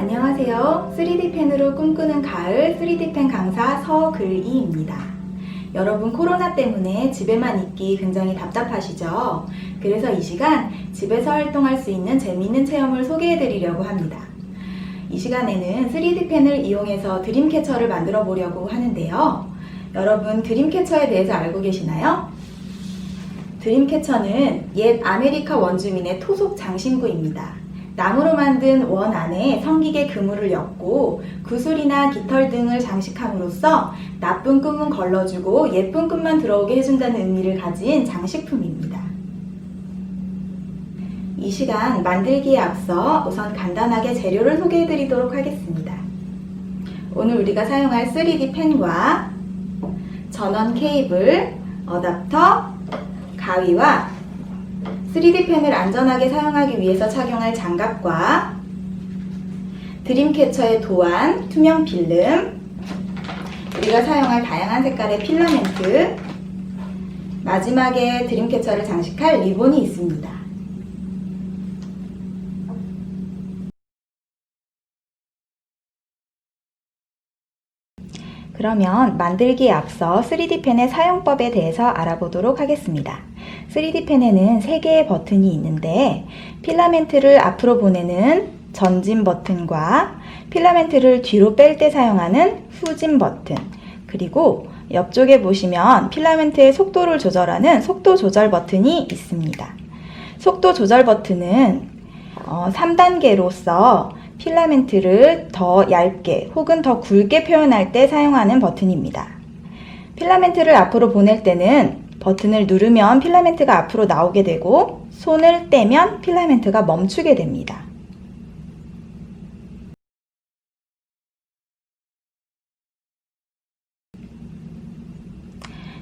안녕하세요. 3D 펜으로 꿈꾸는 가을 3D 펜 강사 서글이입니다. 여러분 코로나 때문에 집에만 있기 굉장히 답답하시죠? 그래서 이 시간 집에서 활동할 수 있는 재미있는 체험을 소개해 드리려고 합니다. 이 시간에는 3D 펜을 이용해서 드림캐쳐를 만들어 보려고 하는데요. 여러분 드림캐쳐에 대해서 알고 계시나요? 드림캐쳐는 옛 아메리카 원주민의 토속 장신구입니다. 나무로 만든 원 안에 성기계 그물을 엮고 구슬이나 깃털 등을 장식함으로써 나쁜 꿈은 걸러주고 예쁜 꿈만 들어오게 해준다는 의미를 가진 장식품입니다. 이 시간 만들기에 앞서 우선 간단하게 재료를 소개해 드리도록 하겠습니다. 오늘 우리가 사용할 3D 펜과 전원 케이블, 어댑터, 가위와 3D 펜을 안전하게 사용하기 위해서 착용할 장갑과 드림캐쳐의 도안, 투명 필름, 우리가 사용할 다양한 색깔의 필라멘트, 마지막에 드림캐쳐를 장식할 리본이 있습니다. 그러면 만들기에 앞서 3D 펜의 사용법에 대해서 알아보도록 하겠습니다. 3D 펜에는 3개의 버튼이 있는데 필라멘트를 앞으로 보내는 전진 버튼과 필라멘트를 뒤로 뺄 때 사용하는 후진 버튼, 그리고 옆쪽에 보시면 필라멘트의 속도를 조절하는 속도 조절 버튼이 있습니다. 속도 조절 버튼은 3단계로서 필라멘트를 더 얇게 혹은 더 굵게 표현할 때 사용하는 버튼입니다. 필라멘트를 앞으로 보낼 때는 버튼을 누르면 필라멘트가 앞으로 나오게 되고 손을 떼면 필라멘트가 멈추게 됩니다.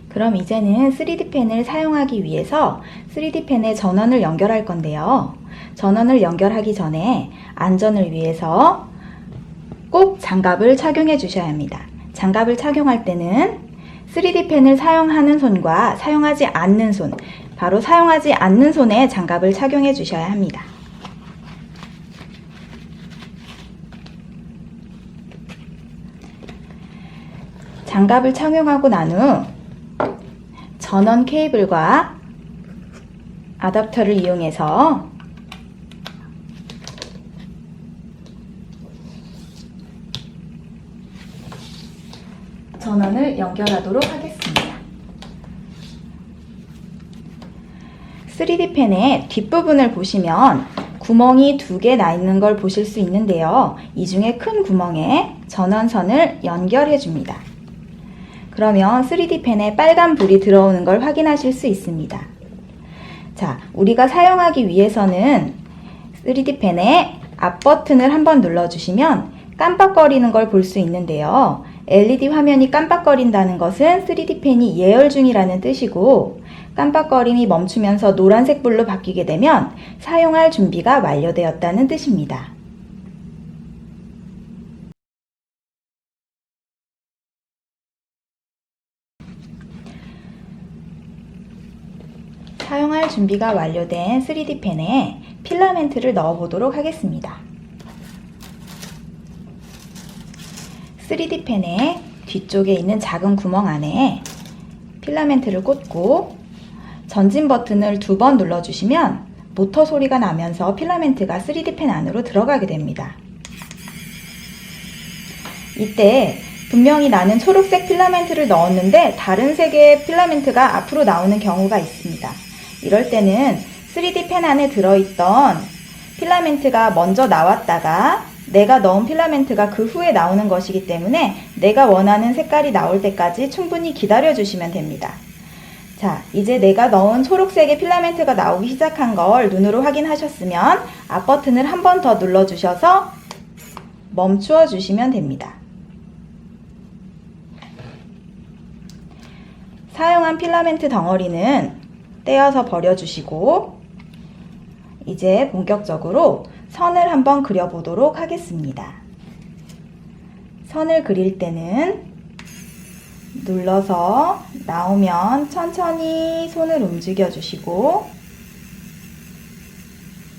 그럼 이제는 3D 펜을 사용하기 위해서 3D 펜에 전원을 연결할 건데요. 전원을 연결하기 전에 안전을 위해서 꼭 장갑을 착용해 주셔야 합니다. 장갑을 착용할 때는 3D 펜을 사용하는 손과 사용하지 않는 손, 바로 사용하지 않는 손에 장갑을 착용해 주셔야 합니다. 장갑을 착용하고 난 후 전원 케이블과 어댑터를 이용해서 전원을 연결하도록 하겠습니다. 3D 펜의 뒷부분을 보시면 구멍이 2개 나 있는 걸 보실 수 있는데요. 이 중에 큰 구멍에 전원선을 연결해 줍니다. 그러면 3D 펜에 빨간 불이 들어오는 걸 확인하실 수 있습니다. 자, 우리가 사용하기 위해서는 3D 펜의 앞 버튼을 한번 눌러주시면 깜빡거리는 걸 볼 수 있는데요. LED 화면이 깜빡거린다는 것은 3D 펜이 예열 중이라는 뜻이고, 깜빡거림이 멈추면서 노란색 불로 바뀌게 되면 사용할 준비가 완료되었다는 뜻입니다. 사용할 준비가 완료된 3D 펜에 필라멘트를 넣어 보도록 하겠습니다. 3D 펜의 뒤쪽에 있는 작은 구멍 안에 필라멘트를 꽂고 전진 버튼을 2번 눌러주시면 모터 소리가 나면서 필라멘트가 3D 펜 안으로 들어가게 됩니다. 이때 분명히 나는 초록색 필라멘트를 넣었는데 다른 색의 필라멘트가 앞으로 나오는 경우가 있습니다. 이럴 때는 3D 펜 안에 들어있던 필라멘트가 먼저 나왔다가 내가 넣은 필라멘트가 그 후에 나오는 것이기 때문에 내가 원하는 색깔이 나올 때까지 충분히 기다려 주시면 됩니다. 자, 이제 내가 넣은 초록색의 필라멘트가 나오기 시작한 걸 눈으로 확인하셨으면 앞 버튼을 한 번 더 눌러 주셔서 멈추어 주시면 됩니다. 사용한 필라멘트 덩어리는 떼어서 버려주시고 이제 본격적으로 선을 한번 그려보도록 하겠습니다. 선을 그릴 때는 눌러서 나오면 천천히 손을 움직여 주시고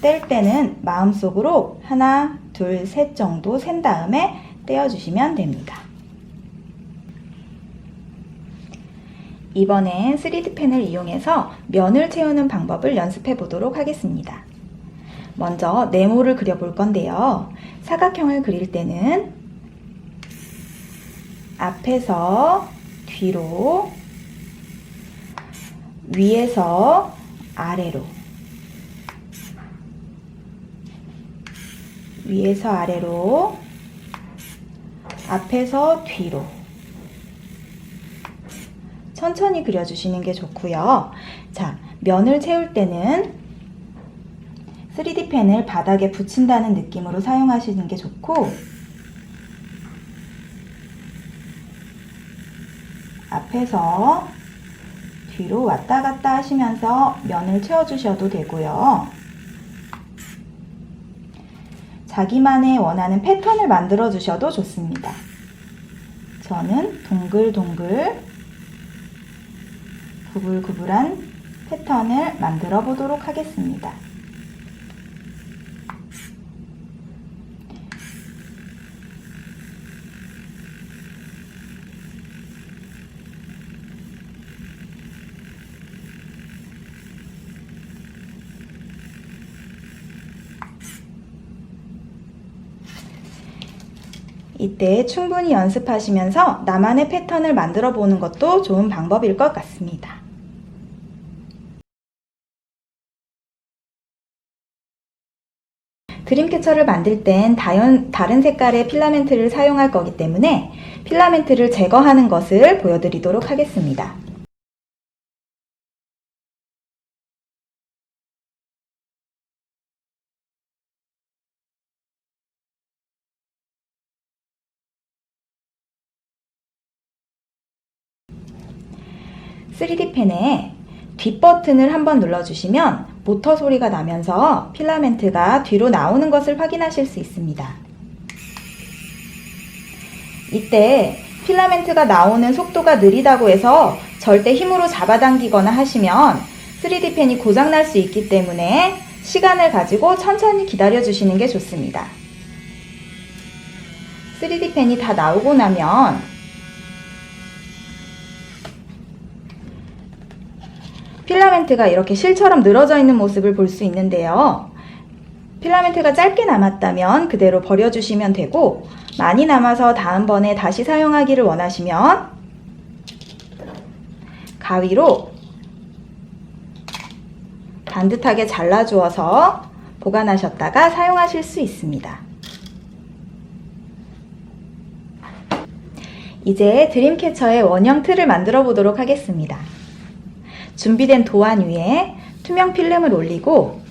뗄 때는 마음속으로 하나, 둘, 셋 정도 센 다음에 떼어주시면 됩니다. 이번엔 3D 펜을 이용해서 면을 채우는 방법을 연습해 보도록 하겠습니다. 먼저 네모를 그려볼 건데요. 사각형을 그릴 때는 앞에서 뒤로, 위에서 아래로, 위에서 아래로, 앞에서 뒤로 천천히 그려주시는 게 좋고요. 자, 면을 채울 때는 3D 펜을 바닥에 붙인다는 느낌으로 사용하시는 게 좋고, 앞에서 뒤로 왔다 갔다 하시면서 면을 채워주셔도 되고요. 자기만의 원하는 패턴을 만들어 주셔도 좋습니다. 저는 동글동글 구불구불한 패턴을 만들어 보도록 하겠습니다. 이때 충분히 연습하시면서 나만의 패턴을 만들어 보는 것도 좋은 방법일 것 같습니다. 드림캐쳐를 만들 땐 다른 색깔의 필라멘트를 사용할 거기 때문에 필라멘트를 제거하는 것을 보여드리도록 하겠습니다. (3D) 펜의 뒷버튼을 한번 눌러주시면 모터 소리가 나면서 필라멘트가 뒤로 나오는 것을 확인하실 수 있습니다. 이때 필라멘트가 나오는 속도가 느리다고 해서 절대 힘으로 잡아당기거나 하시면 3D 펜이 고장날 수 있기 때문에 시간을 가지고 천천히 기다려 주시는 게 좋습니다. 3D 펜이 다 나오고 나면 필라멘트가 이렇게 실처럼 늘어져 있는 모습을 볼 수 있는데요. 필라멘트가 짧게 남았다면 그대로 버려주시면 되고, 많이 남아서 다음번에 다시 사용하기를 원하시면 가위로 반듯하게 잘라주어서 보관하셨다가 사용하실 수 있습니다. 이제 드림캐쳐의 원형 틀을 만들어 보도록 하겠습니다. 준비된 도안 위에 투명 필름을 올리고,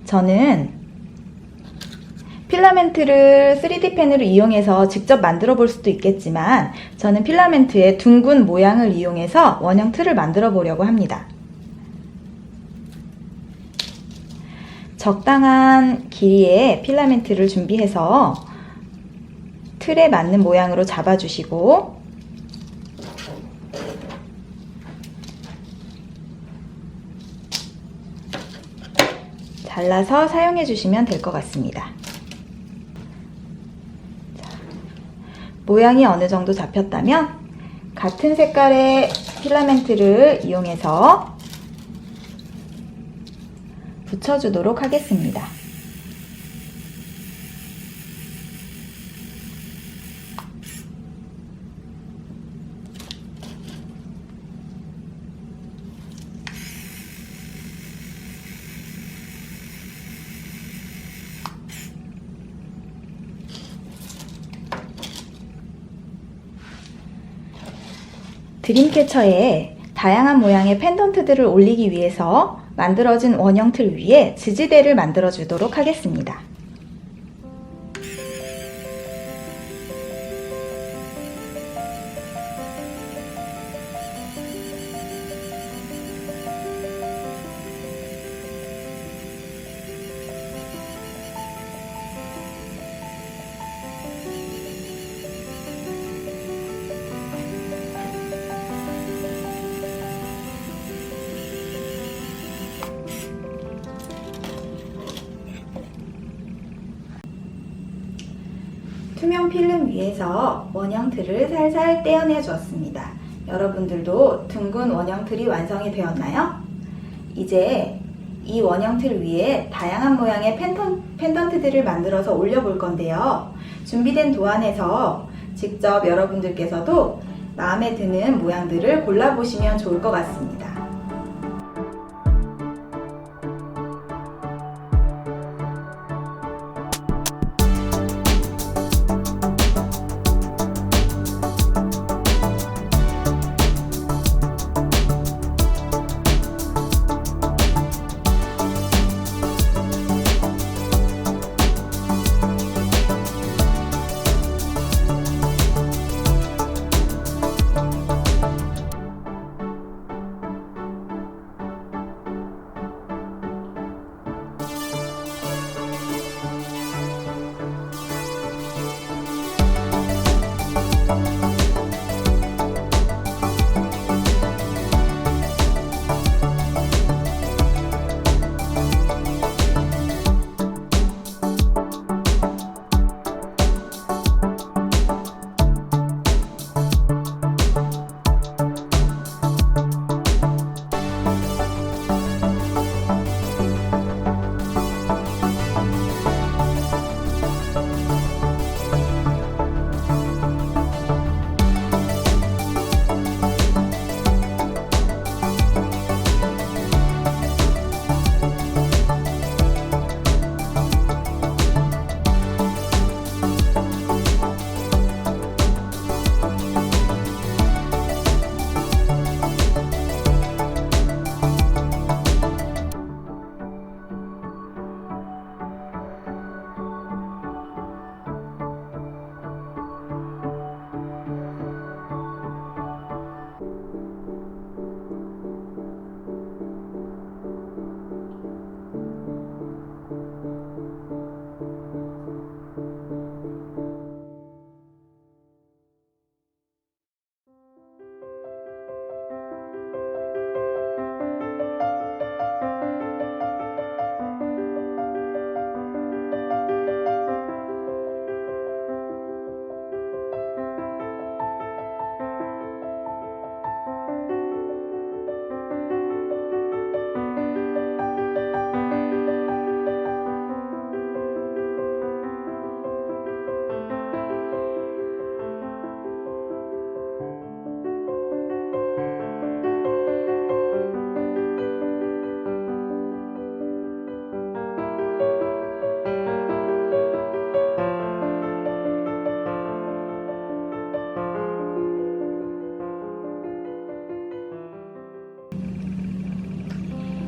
저는 필라멘트를 3D 펜으로 이용해서 직접 만들어 볼 수도 있겠지만 저는 필라멘트의 둥근 모양을 이용해서 원형 틀을 만들어 보려고 합니다. 적당한 길이의 필라멘트를 준비해서 틀에 맞는 모양으로 잡아주시고, 잘라서 사용해 주시면 될 것 같습니다. 자, 모양이 어느 정도 잡혔다면 같은 색깔의 필라멘트를 이용해서 붙여주도록 하겠습니다. 드림캐쳐에 다양한 모양의 펜던트들을 올리기 위해서 만들어진 원형 틀 위에 지지대를 만들어 주도록 하겠습니다. 필름 위에서 원형틀을 살살 떼어내 주었습니다. 여러분들도 둥근 원형틀이 완성이 되었나요? 이제 이 원형틀 위에 다양한 모양의 펜던트들을 만들어서 올려볼 건데요. 준비된 도안에서 직접 여러분들께서도 마음에 드는 모양들을 골라보시면 좋을 것 같습니다.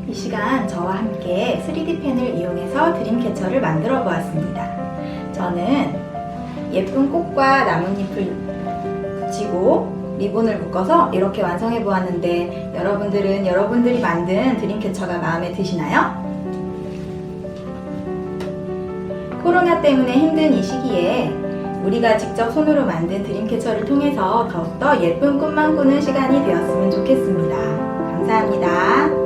이 시간 저와 함께 3D 펜을 이용해서 드림캐쳐를 만들어 보았습니다. 저는 예쁜 꽃과 나뭇잎을 붙이고 리본을 묶어서 이렇게 완성해 보았는데 여러분들은 여러분들이 만든 드림캐쳐가 마음에 드시나요? 코로나 때문에 힘든 이 시기에 우리가 직접 손으로 만든 드림캐쳐를 통해서 더욱더 예쁜 꿈만 꾸는 시간이 되었으면 좋겠습니다. 감사합니다.